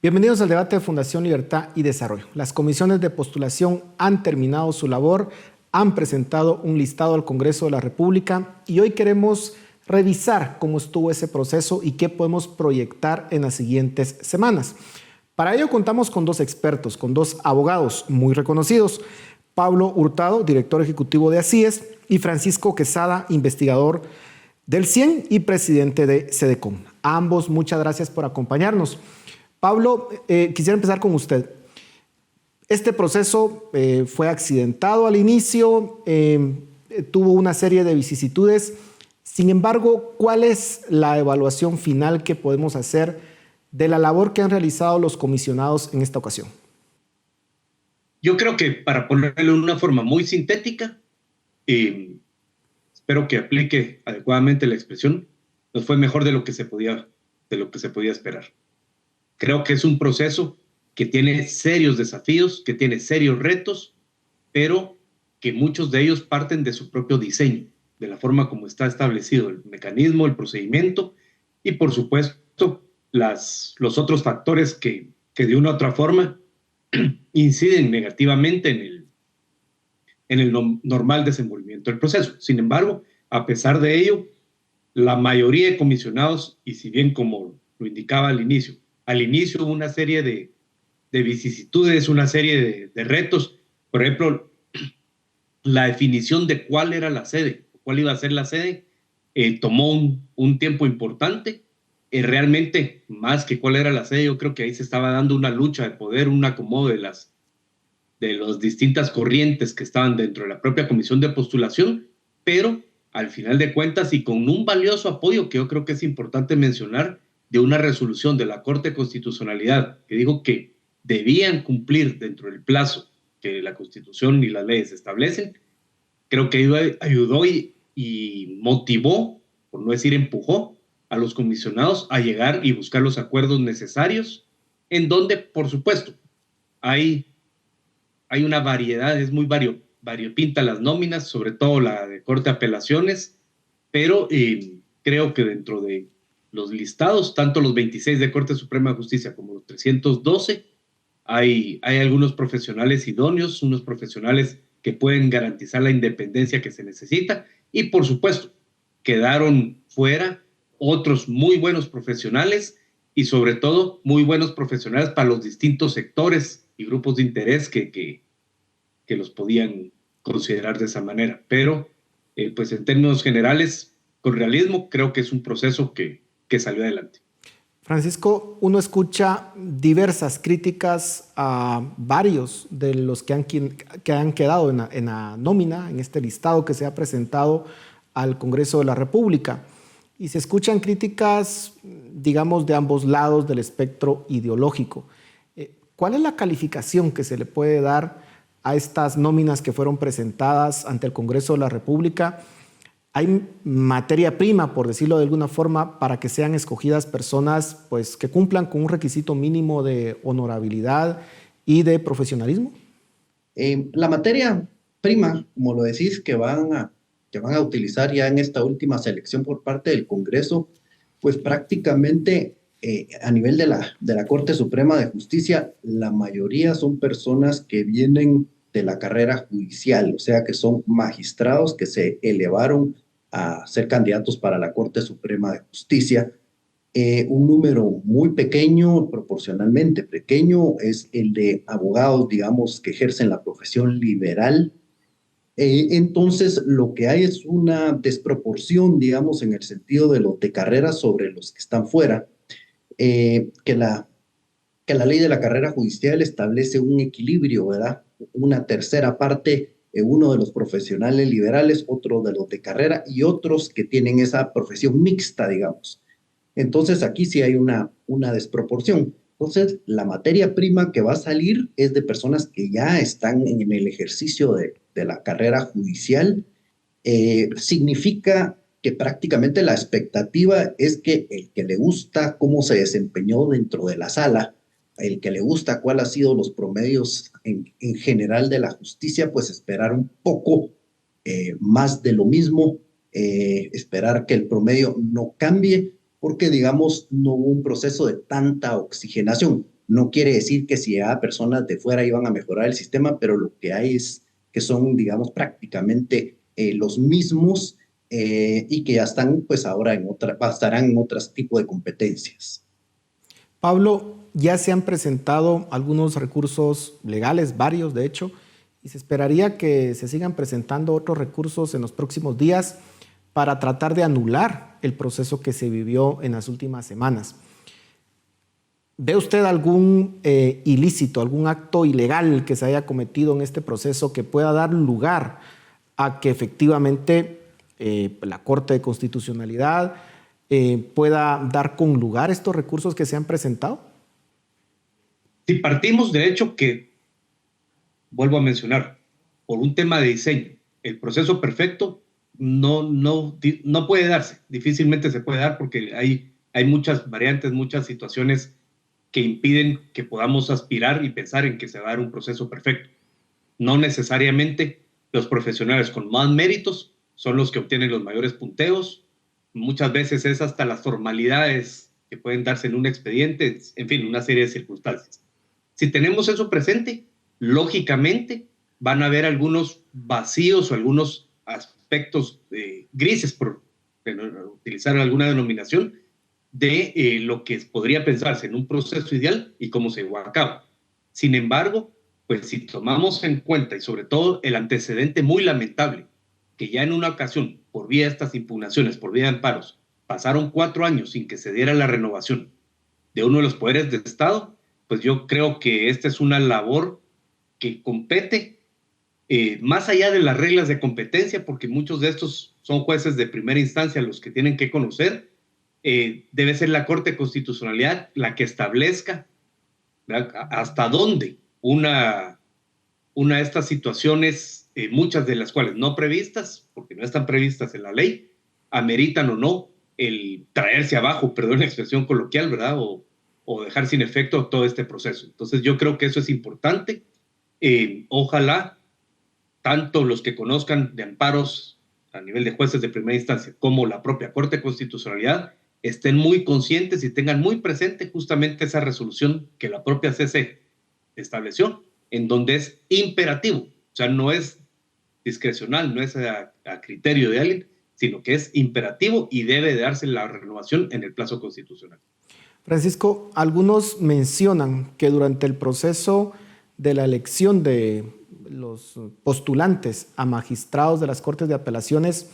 Bienvenidos al debate de Fundación Libertad y Desarrollo. Las comisiones de postulación han terminado su labor, han presentado un listado al Congreso de la República y hoy queremos revisar cómo estuvo ese proceso y qué podemos proyectar en las siguientes semanas. Para ello contamos con dos expertos, con dos abogados muy reconocidos. Pablo Hurtado, director ejecutivo de ACIES, y Francisco Quesada, investigador del CIEN y presidente de SEDECOM. A ambos, muchas gracias por acompañarnos. Pablo, quisiera empezar con usted. Este proceso fue accidentado al inicio, tuvo una serie de vicisitudes. Sin embargo, ¿cuál es la evaluación final que podemos hacer de la labor que han realizado los comisionados en esta ocasión? Yo creo que, para ponerlo de una forma muy sintética, espero que aplique adecuadamente la expresión, nos fue mejor de lo que se podía esperar. Creo que es un proceso que tiene serios desafíos, que tiene serios retos, pero que muchos de ellos parten de su propio diseño, de la forma como está establecido el mecanismo, el procedimiento y, por supuesto, los otros factores que de una u otra forma inciden negativamente en el normal desenvolvimiento del proceso. Sin embargo, a pesar de ello, la mayoría de comisionados, y si bien como lo indicaba al inicio hubo una serie de vicisitudes, una serie de retos, por ejemplo, la definición de cuál era la sede, cuál iba a ser la sede, tomó un tiempo importante. Realmente, más que cuál era la sede, yo creo que ahí se estaba dando una lucha de poder, un acomodo de las distintas corrientes que estaban dentro de la propia comisión de postulación, pero al final de cuentas y con un valioso apoyo que yo creo que es importante mencionar, de una resolución de la Corte de Constitucionalidad que dijo que debían cumplir dentro del plazo que la Constitución y las leyes establecen. Creo que ayudó y motivó, por no decir empujó, a los comisionados a llegar y buscar los acuerdos necesarios, en donde, por supuesto, hay una variedad, es muy variopinta las nóminas, sobre todo la de Corte de Apelaciones, pero creo que dentro de los listados, tanto los 26 de Corte Suprema de Justicia como los 312, hay algunos profesionales idóneos, unos profesionales que pueden garantizar la independencia que se necesita y, por supuesto, quedaron fuera otros muy buenos profesionales y, sobre todo, muy buenos profesionales para los distintos sectores y grupos de interés que los podían considerar de esa manera. Pero, pues en términos generales, con realismo, creo que es un proceso que salió adelante. Francisco, uno escucha diversas críticas a varios de los que han quedado en la nómina, en este listado que se ha presentado al Congreso de la República. Y se escuchan críticas, digamos, de ambos lados del espectro ideológico. ¿Cuál es la calificación que se le puede dar a estas nóminas que fueron presentadas ante el Congreso de la República? ¿Hay materia prima, por decirlo de alguna forma, para que sean escogidas personas pues, que cumplan con un requisito mínimo de honorabilidad y de profesionalismo? La materia prima, como lo decís, que van a utilizar ya en esta última selección por parte del Congreso, pues prácticamente a nivel de la Corte Suprema de Justicia, la mayoría son personas que vienen de la carrera judicial, o sea, que son magistrados que se elevaron a ser candidatos para la Corte Suprema de Justicia. Un número muy pequeño, proporcionalmente pequeño, es el de abogados, digamos, que ejercen la profesión liberal. Entonces, lo que hay es una desproporción, digamos, en el sentido de los de carrera sobre los que están fuera, que la ley de la carrera judicial establece un equilibrio, ¿verdad? Una tercera parte, uno de los profesionales liberales, otro de los de carrera y otros que tienen esa profesión mixta, digamos. Entonces, aquí sí hay una desproporción. Entonces, la materia prima que va a salir es de personas que ya están en el ejercicio de la carrera judicial. Significa que prácticamente la expectativa es que el que le gusta cómo se desempeñó dentro de la sala, el que le gusta cuál ha sido los promedios en general de la justicia, pues esperar un poco más de lo mismo, esperar que el promedio no cambie, porque digamos no hubo un proceso de tanta oxigenación. No quiere decir que si a personas de fuera iban a mejorar el sistema, pero lo que hay es que son, digamos, prácticamente los mismos y que ya están, pues ahora estarán en otros tipos de competencias. Pablo, ya se han presentado algunos recursos legales, varios de hecho, y se esperaría que se sigan presentando otros recursos en los próximos días para tratar de anular el proceso que se vivió en las últimas semanas. ¿Ve usted algún ilícito, algún acto ilegal que se haya cometido en este proceso que pueda dar lugar a que efectivamente la Corte de Constitucionalidad pueda dar con lugar estos recursos que se han presentado? Si partimos del hecho que, vuelvo a mencionar, por un tema de diseño, el proceso perfecto no puede darse, difícilmente se puede dar porque hay muchas variantes, muchas situaciones que impiden que podamos aspirar y pensar en que se va a dar un proceso perfecto. No necesariamente los profesionales con más méritos son los que obtienen los mayores punteos. Muchas veces es hasta las formalidades que pueden darse en un expediente, en fin, una serie de circunstancias. Si tenemos eso presente, lógicamente van a haber algunos vacíos o algunos aspectos grises, por utilizar alguna denominación, de lo que podría pensarse en un proceso ideal y cómo se llevó a cabo. Sin embargo, pues si tomamos en cuenta y sobre todo el antecedente muy lamentable, que ya en una ocasión, por vía de estas impugnaciones, por vía de amparos, pasaron 4 años sin que se diera la renovación de uno de los poderes del Estado, pues yo creo que esta es una labor que compete más allá de las reglas de competencia, porque muchos de estos son jueces de primera instancia los que tienen que conocer, debe ser la Corte de Constitucionalidad la que establezca, ¿verdad?, hasta dónde una de estas situaciones, muchas de las cuales no previstas, porque no están previstas en la ley, ameritan o no el traerse abajo, perdón la expresión coloquial, ¿verdad? O dejar sin efecto todo este proceso. Entonces yo creo que eso es importante. Ojalá tanto los que conozcan de amparos a nivel de jueces de primera instancia como la propia Corte de Constitucionalidad estén muy conscientes y tengan muy presente justamente esa resolución que la propia CC estableció, en donde es imperativo, o sea, no es discrecional, no es a criterio de alguien, sino que es imperativo y debe de darse la renovación en el plazo constitucional. Francisco, algunos mencionan que durante el proceso de la elección de los postulantes a magistrados de las Cortes de Apelaciones,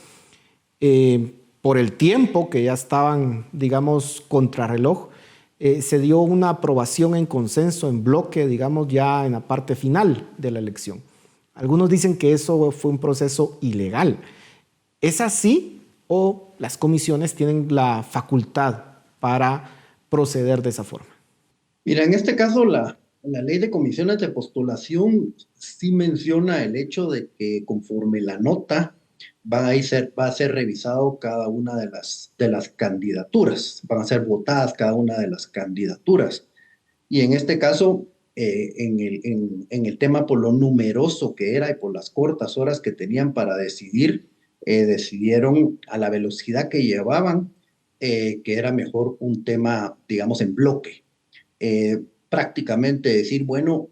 por el tiempo que ya estaban, digamos, contrarreloj, se dio una aprobación en consenso, en bloque, digamos, ya en la parte final de la elección. Algunos dicen que eso fue un proceso ilegal. ¿Es así o las comisiones tienen la facultad para proceder de esa forma? Mira, en este caso la ley de comisiones de postulación sí menciona el hecho de que conforme la nota va a ser revisado cada una de las candidaturas, van a ser votadas cada una de las candidaturas. Y en este caso, en el tema por lo numeroso que era y por las cortas horas que tenían para decidir, decidieron a la velocidad que llevaban que era mejor un tema, digamos, en bloque. Prácticamente decir, bueno,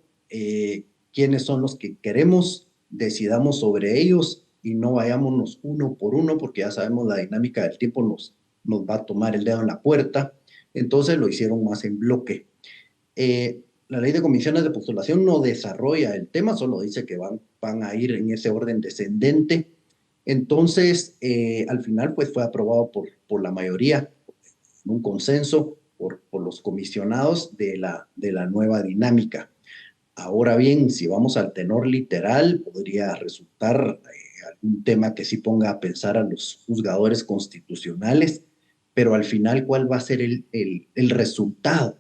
quiénes son los que queremos, decidamos sobre ellos y no vayámonos uno por uno, porque ya sabemos la dinámica del tiempo nos va a tomar el dedo en la puerta. Entonces lo hicieron más en bloque. La ley de comisiones de postulación no desarrolla el tema, solo dice que van a ir en ese orden descendente. Entonces, al final, pues fue aprobado por la mayoría, un consenso por los comisionados de la nueva dinámica. Ahora bien, si vamos al tenor literal, podría resultar algún tema que sí ponga a pensar a los juzgadores constitucionales, pero al final, ¿cuál va a ser el resultado?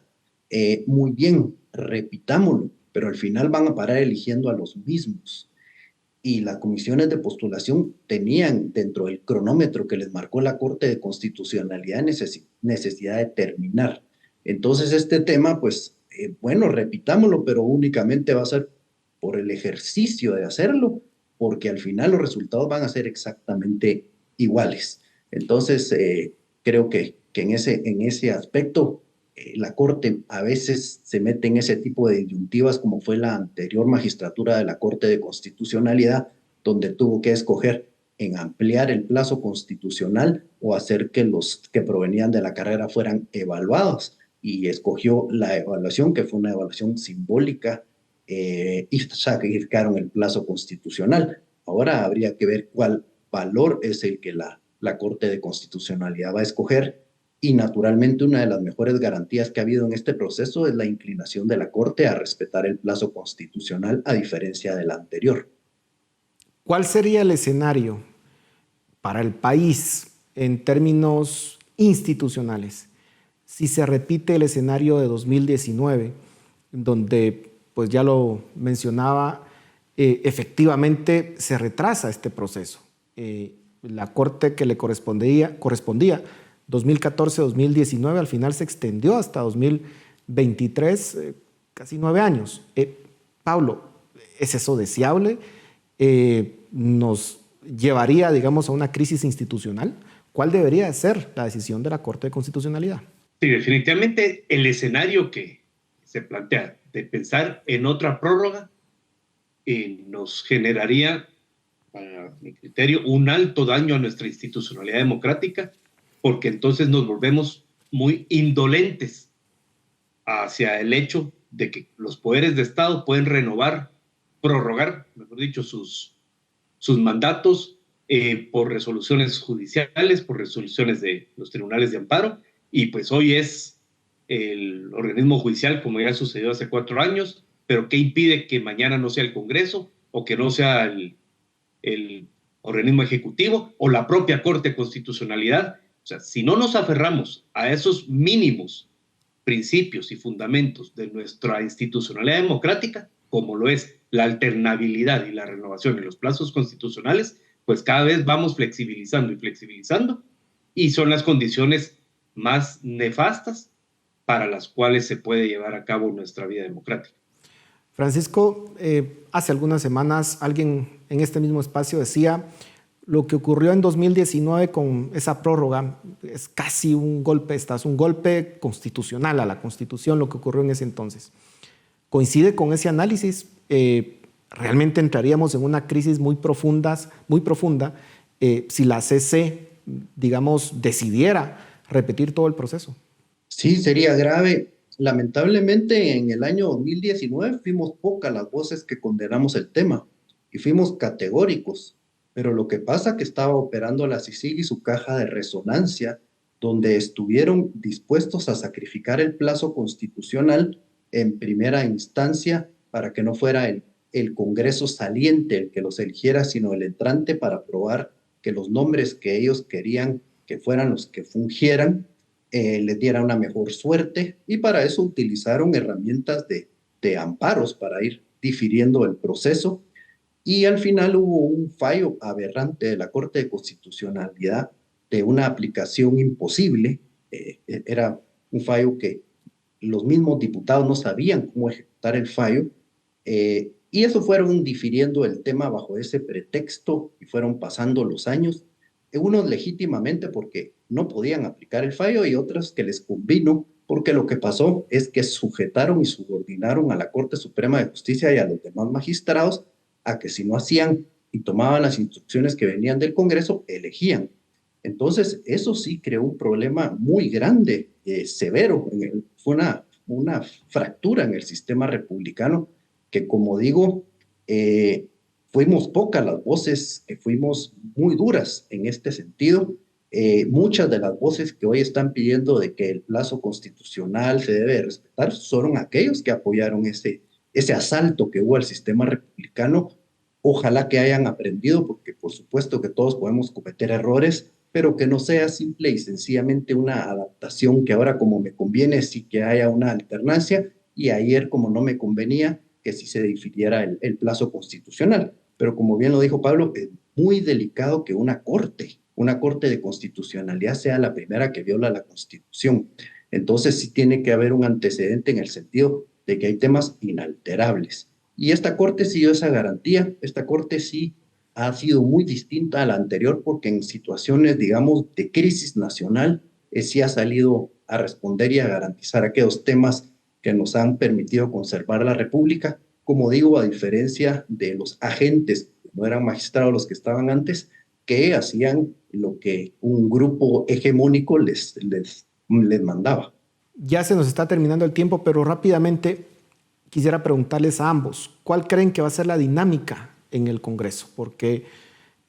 Muy bien, repitámoslo, pero al final van a parar eligiendo a los mismos. Y las comisiones de postulación tenían dentro del cronómetro que les marcó la Corte de Constitucionalidad necesidad de terminar. Entonces este tema, pues, bueno, repitámoslo, pero únicamente va a ser por el ejercicio de hacerlo, porque al final los resultados van a ser exactamente iguales. Entonces, creo que en ese aspecto la Corte a veces se mete en ese tipo de disyuntivas, como fue la anterior magistratura de la Corte de Constitucionalidad, donde tuvo que escoger en ampliar el plazo constitucional o hacer que los que provenían de la carrera fueran evaluados. Y escogió la evaluación, que fue una evaluación simbólica, y sacrificaron el plazo constitucional. Ahora habría que ver cuál valor es el que la Corte de Constitucionalidad va a escoger, y naturalmente una de las mejores garantías que ha habido en este proceso es la inclinación de la Corte a respetar el plazo constitucional, a diferencia de la anterior. ¿Cuál sería el escenario para el país en términos institucionales si se repite el escenario de 2019, donde, pues ya lo mencionaba, efectivamente se retrasa este proceso? La Corte que le correspondía 2014-2019, al final se extendió hasta 2023, casi 9 años. Pablo, ¿es eso deseable? ¿Nos llevaría, digamos, a una crisis institucional? ¿Cuál debería ser la decisión de la Corte de Constitucionalidad? Sí, definitivamente el escenario que se plantea de pensar en otra prórroga nos generaría, para mi criterio, un alto daño a nuestra institucionalidad democrática, porque entonces nos volvemos muy indolentes hacia el hecho de que los poderes de Estado pueden prorrogar, mejor dicho, sus mandatos por resoluciones judiciales, por resoluciones de los tribunales de amparo, y pues hoy es el organismo judicial, como ya sucedió hace 4 años, pero ¿qué impide que mañana no sea el Congreso o que no sea el organismo ejecutivo o la propia Corte de Constitucionalidad? O sea, si no nos aferramos a esos mínimos principios y fundamentos de nuestra institucionalidad democrática, como lo es la alternabilidad y la renovación en los plazos constitucionales, pues cada vez vamos flexibilizando, y son las condiciones más nefastas para las cuales se puede llevar a cabo nuestra vida democrática. Francisco, hace algunas semanas alguien en este mismo espacio decía: lo que ocurrió en 2019 con esa prórroga es casi un golpe constitucional a la Constitución, lo que ocurrió en ese entonces. ¿Coincide con ese análisis? ¿Realmente entraríamos en una crisis muy profunda si la CC, digamos, decidiera repetir todo el proceso? Sí, sería grave. Lamentablemente, en el año 2019 fuimos pocas las voces que condenamos el tema y fuimos categóricos. Pero lo que pasa es que estaba operando la CICIG y su caja de resonancia, donde estuvieron dispuestos a sacrificar el plazo constitucional en primera instancia para que no fuera el Congreso saliente el que los eligiera, sino el entrante, para probar que los nombres que ellos querían que fueran los que fungieran les diera una mejor suerte, y para eso utilizaron herramientas de amparos para ir difiriendo el proceso. Y al final hubo un fallo aberrante de la Corte de Constitucionalidad de una aplicación imposible. Era un fallo que los mismos diputados no sabían cómo ejecutar el fallo, y eso fueron difiriendo el tema bajo ese pretexto y fueron pasando los años, unos legítimamente porque no podían aplicar el fallo y otros que les convino porque lo que pasó es que sujetaron y subordinaron a la Corte Suprema de Justicia y a los demás magistrados a que si no hacían y tomaban las instrucciones que venían del Congreso, elegían. Entonces, eso sí creó un problema muy grande, severo. Fue una fractura en el sistema republicano que, como digo, fuimos pocas las voces que fuimos muy duras en este sentido. Muchas de las voces que hoy están pidiendo de que el plazo constitucional se debe respetar fueron aquellos que apoyaron ese asalto que hubo al sistema republicano. Ojalá que hayan aprendido, porque por supuesto que todos podemos cometer errores, pero que no sea simple y sencillamente una adaptación, que ahora como me conviene sí que haya una alternancia, y ayer como no me convenía que sí se difiriera el plazo constitucional. Pero como bien lo dijo Pablo, es muy delicado que una corte de constitucionalidad sea la primera que viola la Constitución. Entonces sí tiene que haber un antecedente en el sentido de que hay temas inalterables. Y esta corte sí dio esa garantía. Esta corte sí ha sido muy distinta a la anterior, porque en situaciones, digamos, de crisis nacional, sí ha salido a responder y a garantizar aquellos temas que nos han permitido conservar la República. Como digo, a diferencia de los agentes, no eran magistrados los que estaban antes, que hacían lo que un grupo hegemónico les mandaba. Ya se nos está terminando el tiempo, pero rápidamente quisiera preguntarles a ambos, ¿cuál creen que va a ser la dinámica en el Congreso? Porque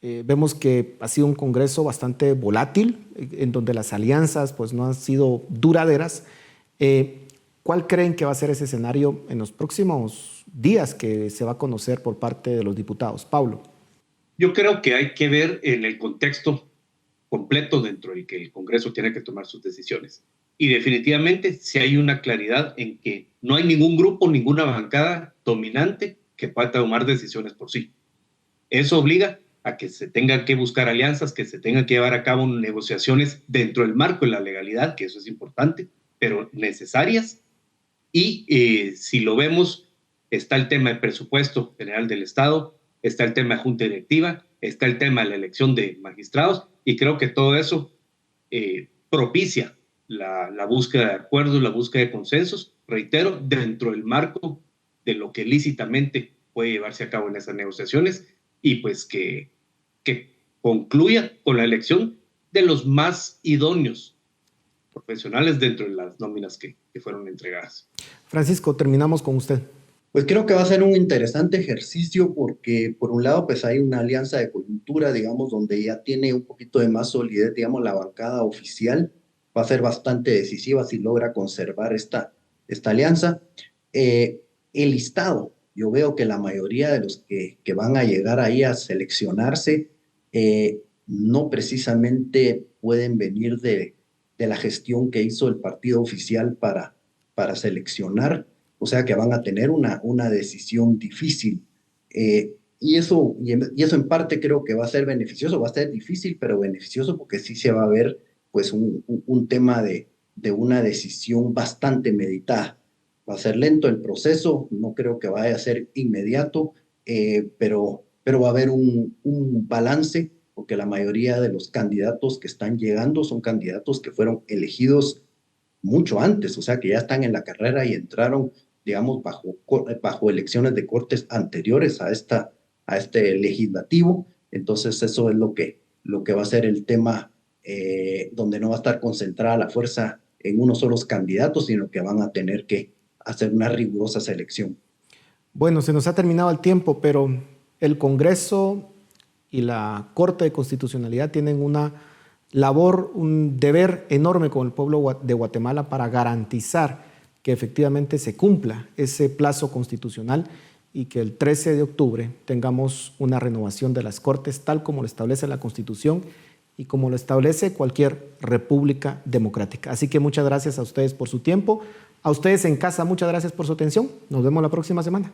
vemos que ha sido un Congreso bastante volátil, en donde las alianzas pues, no han sido duraderas. ¿Cuál creen que va a ser ese escenario en los próximos días que se va a conocer por parte de los diputados? Paulo. Yo creo que hay que ver en el contexto completo dentro del que el Congreso tiene que tomar sus decisiones. Y definitivamente si hay una claridad en que no hay ningún grupo, ninguna bancada dominante que pueda tomar decisiones por sí. Eso obliga a que se tengan que buscar alianzas, que se tengan que llevar a cabo negociaciones dentro del marco de la legalidad, que eso es importante, pero necesarias. Y si lo vemos, está el tema del presupuesto general del Estado, está el tema de junta directiva, está el tema de la elección de magistrados, y creo que todo eso propicia la búsqueda de acuerdos, la búsqueda de consensos, reitero, dentro del marco de lo que lícitamente puede llevarse a cabo en esas negociaciones, y pues que concluya con la elección de los más idóneos profesionales dentro de las nóminas que fueron entregadas. Francisco, terminamos con usted. Pues creo que va a ser un interesante ejercicio porque por un lado pues hay una alianza de coyuntura, digamos, donde ya tiene un poquito de más solidez, digamos, la bancada oficial. Va a ser bastante decisiva si logra conservar esta alianza. El listado, yo veo que la mayoría de los que van a llegar ahí a seleccionarse no precisamente pueden venir de la gestión que hizo el partido oficial para seleccionar. O sea que van a tener una decisión difícil. Y eso en parte creo que va a ser beneficioso, va a ser difícil, pero beneficioso porque sí se va a ver pues un tema de una decisión bastante meditada. Va a ser lento el proceso, no creo que vaya a ser inmediato, pero va a haber un balance porque la mayoría de los candidatos que están llegando son candidatos que fueron elegidos mucho antes, o sea que ya están en la carrera y entraron, digamos, bajo elecciones de cortes anteriores a este legislativo. Entonces eso es lo que va a ser el tema donde no va a estar concentrada la fuerza en unos solos candidatos, sino que van a tener que hacer una rigurosa selección. Bueno, se nos ha terminado el tiempo, pero el Congreso y la Corte de Constitucionalidad tienen una labor, un deber enorme con el pueblo de Guatemala para garantizar que efectivamente se cumpla ese plazo constitucional y que el 13 de octubre tengamos una renovación de las Cortes tal como lo establece la Constitución y como lo establece cualquier república democrática. Así que muchas gracias a ustedes por su tiempo. A ustedes en casa, muchas gracias por su atención. Nos vemos la próxima semana.